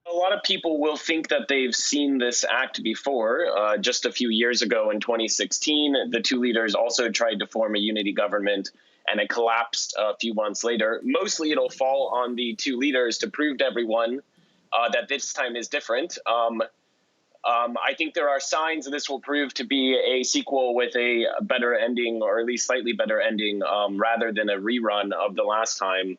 A lot of people will think that they've seen this act before. Just a few years ago in 2016, the two leaders also tried to form a unity government and it collapsed a few months later. Mostly it'll fall on the two leaders to prove to everyone that this time is different. I think there are signs that this will prove to be a sequel with a better ending, or at least slightly better ending, rather than a rerun of the last time.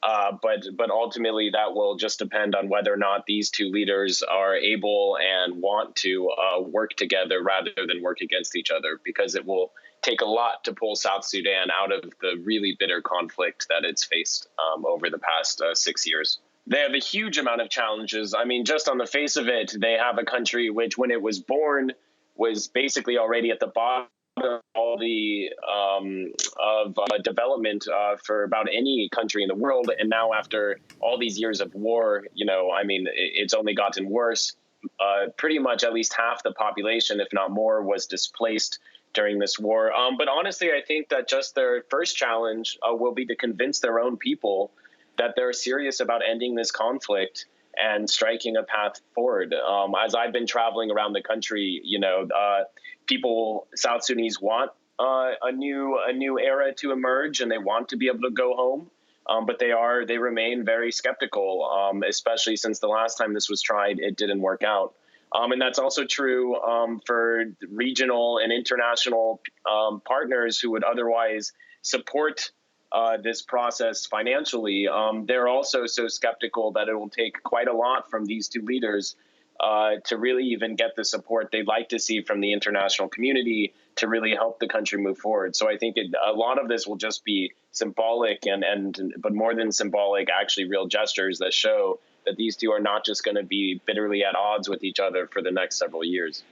But ultimately, that will just depend on whether or not these two leaders are able and want to work together rather than work against each other, because it will take a lot to pull South Sudan out of the really bitter conflict that it's faced over the past 6 years. They have a huge amount of challenges. I mean, just on the face of it, they have a country which, when it was born, was basically already at the bottom of all the development for about any country in the world. And now, after all these years of war, I mean, it's only gotten worse. Pretty much at least half the population, if not more, was displaced during this war. But honestly, I think that just their first challenge will be to convince their own people that they're serious about ending this conflict and striking a path forward. As I've been traveling around the country, people, South Sudanese want a new era to emerge, and they want to be able to go home. But they remain very skeptical, especially since the last time this was tried, it didn't work out. And that's also true for regional and international partners who would otherwise support this process financially. They're also so skeptical that it will take quite a lot from these two leaders to really even get the support they'd like to see from the international community to really help the country move forward. So I think a lot of this will just be symbolic, but more than symbolic, actually real gestures that show that these two are not just going to be bitterly at odds with each other for the next several years.